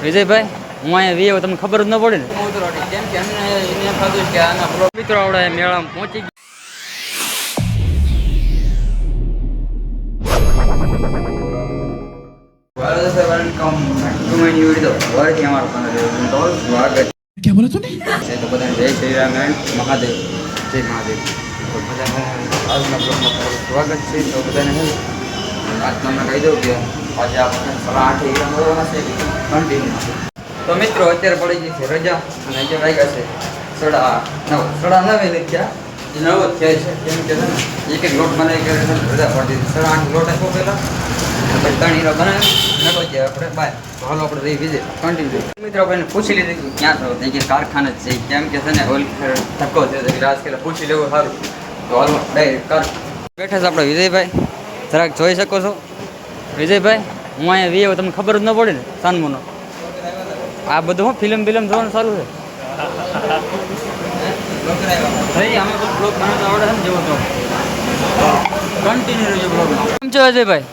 વિજયભાઈ હું અહીંયા વીએ તમને ખબર જ ન પડે ને કેમ કે અમને એને ખાધું કે આના મિત્રો આપણે મેળામાં પહોંચી क्या बोला तूने? तो बधाने जय श्री राम एंड महादेव जय महादेव तो बधाने આજના બ્લોગમાં તમારું સ્વાગત છે તો બધાને આજ તમને કહી દઉં કે આજે આપણે 8:30 મળવાના છે કન્ટિન્યુ તો મિત્રો અત્યારે પડી ગઈ છે રજા અને જે વાગ્યા છે 9:30 નથી થયા 9 જ થયા છે કેમ કે એક એક લોટ બનાવી કરે રજા પડી 8:30 લોટ આપ્યો પહેલાં પછી 3 હીરા બનાવી નકો જાય આપણે બાય તો હાલો આપણે રહી વિજય કન્ટિન્યુ મિત્રો આપણે પૂછી લીધું કે ક્યાં થયો તો કે કારખાને જ છે કેમ કે છે ને ઓલ ધક્કો છે તો રાજ કે પૂછી લેવું સારું તો હાલો ડાયરેક્ટ કર બેઠા છે આપણે વિજયભાઈ જરાક જોઈ શકો છો વિજયભાઈ હું અહીંયા વીએ તમને ખબર જ ન પડે ને સાનમોનો આ બધું હું ફિલ્મ જોવાનું સારું છે ભાઈ અમે બધું બ્લોગ બનાવતા આવડે છે ને જેવો તો કન્ટિન્યુ રહેજો બ્લોગમાં કેમ છો અજયભાઈ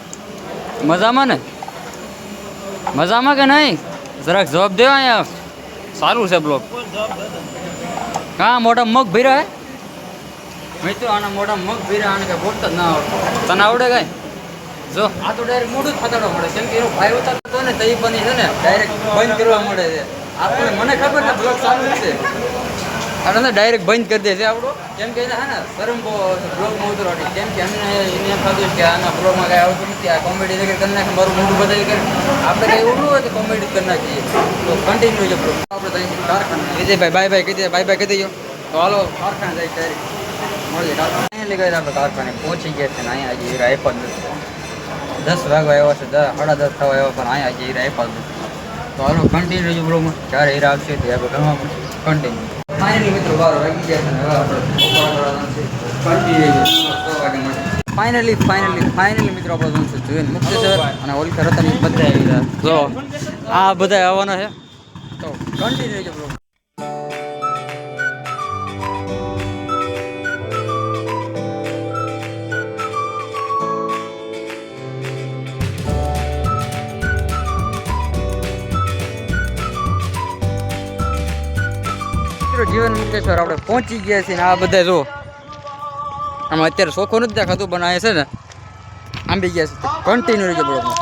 મજામાં ને મજામાં કે નહીં જરાક જવાબ દેવા અહીંયા સારું છે બ્લોગ હા મોટા મગ ભર્યા હે મિત્રો આના મોટા મગ ભર્યા આને કઈ બોલતા જ ના આવડે તને આવડે કાંઈ જો આ તો ડાયરેક્ટ મોઢું જ ફાટાડવા મળે કેમ કે એનો ભાઈ ઉતારતો ને તઈ બની છે ને ડાયરેક્ટ બંધ કરવા મળે છે આપણે મને ખબર ને બ્લોગ ચાલુ છે આપણે ડાયરેક્ટ બંધ કરી દે છે આપણો કેમ કે હે ને શરમ બહુ બ્લોગમાં ઉતરવાની કેમ કે અમને એને ખાધું કે આના બ્લોગમાં કાંઈ આવતું નથી આ કોમેડી વગેરે કરી નાખે મારું મોઢું બતાવી કરે આપણે કંઈ એવું હોય કે કોમેડી કરી નાખીએ તો કન્ટિન્યુ છે બ્લોગ આપણે તો કારખાને વિજયભાઈ બાય બાય કહી દેજો તો હાલો કારખાને જાય ડાયરેક્ટ મળીએ કારખાને અહીંયા લઈ ગયા આપણે કારખાને પહોંચી ગયા છે ને અહીંયા હજી હીરા આપ્યા જ નથી 10 વાગવા આવ્યા છે 10:30 થવા આવ્યા પણ અહીંયા હજી હીરા આપ્યા જ નથી તો હાલો કન્ટિન્યુ છે બ્લોગમાં જ્યારે હીરા આવશે તે આપણે ગણવા પડશે કન્ટિન્યુ ફાઇનલી મિત્રો 12 વાગી ગયા છે ને હવે આપણે ફાઇનલી મિત્રો આપણે જોઈશું જોઈને મુક્તેશ્વર અને ઓલખા રતન બધા આવી ગયા જો આ બધા આવવાના છે તો કન્ટિન્યુ છે બ્લોગ જીવન મુક્તેશ્વર આપણે પહોંચી ગયા છીએ ને આ બધા જો આમાં અત્યારે ચોખ્ખો નથી દેખાતું પણ આ છે ને આંબી ગયા છે કન્ટિન્યુ રહેજો બ્લોગમાં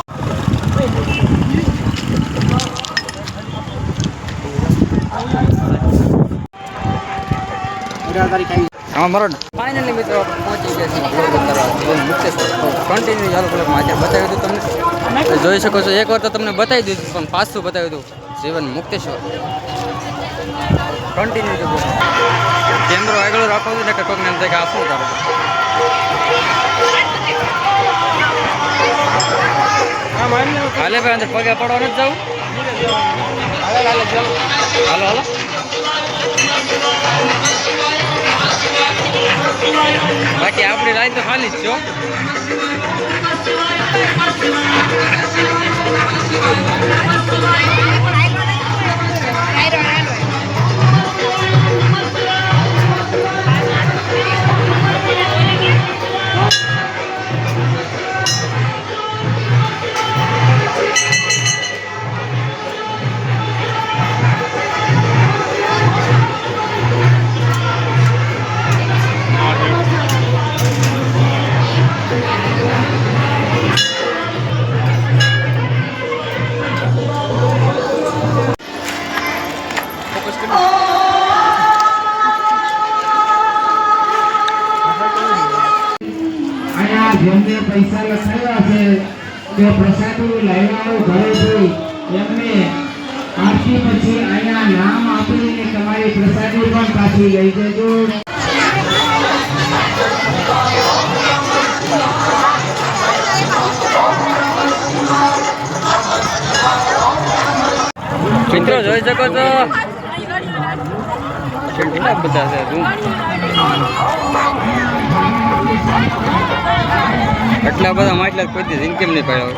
મારો ફાઇનલી મિત્રો આપણે પહોંચી ગયા છીએ બ્લોગ ઉતારવા જીવન મુક્તેશ્વર કન્ટિન્યુ ચાલુ બ્લોગમાં આજે બતાવી દઉં તમને જોઈ શકો છો એકવાર તો તમને બતાવી દીધું પણ પાછું બતાવી દઉં જીવન મુક્તેશ્વર કન્ટિન્યુ છે કેમેરો આગળ રાખવો છે ને કે કોઈકને એમ થાય કે આ શું કરે હાલે ભાઈ અંદર પગે પડવા નથી જવું હાલો બાકી આપણી લાઈન તો ખાલી જ છો જેમને પૈસા લખાવ્યા છે તે પ્રસાદી લાવ્યા ઘરેથી એમને આરતી પછી અહીંયા નામ આપીને તમારી પ્રસાદી પણ પાછી લઈ જજો મિત્રો જોઈ શકો છો કેટલા બધા છે એટલા બધા માટલા કોઈ દી જિંદગી નહીં પાડ્યો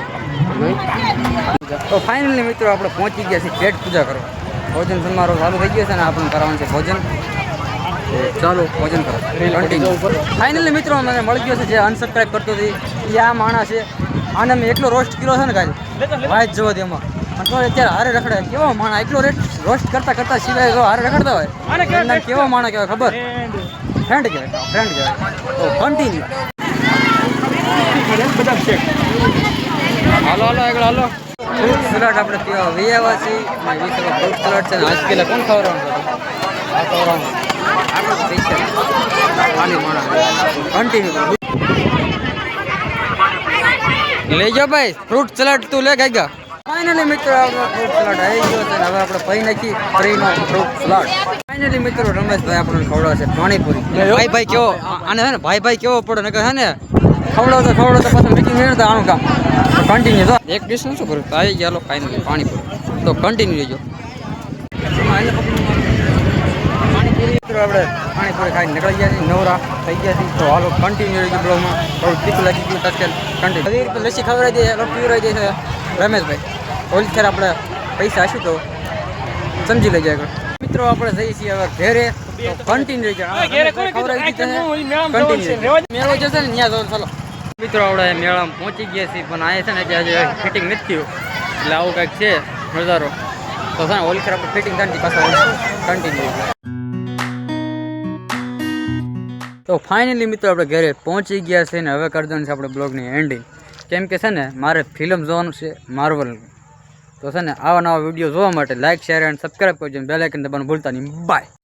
તો ફાઇનલી મિત્રો આપણે પહોંચી ગયા છીએ પેટ પૂજા કરવા ભોજન સમારોહ ચાલુ થઈ ગયો છે ને આપણે કરવાનું છે ભોજન ચાલો ભોજન કરો ફાઇનલી મિત્રો મને મળી ગયો છે જે અનસબસ્ક્રાઈબ કરતો હતી એ આ માણસ છે આને મેં એટલો રોસ્ટ કર્યો છે ને કાલે વાઇટ જવો દે એમાં તો અત્યારે હારે રખડે કેવો માણસ એટલો રેટ રોસ્ટ કરતા સિવાય જો હારે રખડતા હોય એમના કેવો માણસ કહેવાય ખબર ફ્રેન્ડ કહેવાય તો કન્ટિન્યુ હાલો આગળ હાલો ફ્રૂટ સલાડ આપણે પીવા વૈયા છીએ અને ફ્રૂટ સલાડ છે ને આજ પેલા કોણ ખવડાવવાનું આ ખવડાવવાનું આપણે પૈસા પાણી માણસ કન્ટિન્યુ લઈ જાઓ ભાઈ ફ્રૂટ સલાડ તું લે ગયા ફાઇનલી મિત્રો આપણો ફ્રૂટ સલાડ આવી ગયો છે અને હવે આપણે પહી નાખી ફ્રીનો ફ્રૂટ સલાડ ફાઇનલી મિત્રો રમેશભાઈ આપણને ખવડાવશે પાણીપુરી ભાઈ કેવો આને છે ને ભાઈ કેવો પડે ને કહે છે ને ખવડાવતો પાછું મીટિંગ નહીં તો આનું કામ કન્ટિન્યુ તો એક ડિશનું શું કરું તો આવી ગયા ફાઇનલી પાણીપુરી તો કન્ટિન્યુ લેજો મિત્રો આપણે પાણીપુરી ખાઈને નીકળી ગયા છીએ નવરા થઈ ગયા છીએ તો હાલો કન્ટિન્યુ રહેજો બ્લોગમાં થોડું તીખું લાગી ગયું તત્કાલ કન્ટિન્યુ આવી રીતે લસ્સી ખવડાવી દઈએ પીવડાવી દે છે રમેશભાઈ ઓલી ખેર આપણે પૈસા હશું તો સમજી લેજો આગળ મિત્રો આપણે જઈએ છીએ હવે ઘેરે કન્ટિન્યુ ખવડાવી કન્ટિન્યુ મેળો જશે ને ત્યાં જવાનું ચાલો મિત્રો આપણે મેળામાં પહોંચી ગયા છીએ પણ આ છે ને આજે ફિટિંગ નથી થયું એટલે આવું કંઈક છે નજારો તો છે ને ઓલી ખેર આપણે ફિટિંગ થાય પાછા કન્ટિન્યુ તો ફાઇનલી મિત્રો આપણે ઘરે પહોંચી ગયા છે ને હવે કરી દેવાનું છે આપણે બ્લોગની એન્ડિંગ કેમ કે છે ને મારે ફિલ્મ જોવાનું છે માર્વલ તો છે ને આવા નવા વિડીયો જોવા માટે લાઇક શેર એન્ડ સબસ્ક્રાઈબ કરજો બેલ આઇકન દબાવવાનું ભૂલતા નહીં બાય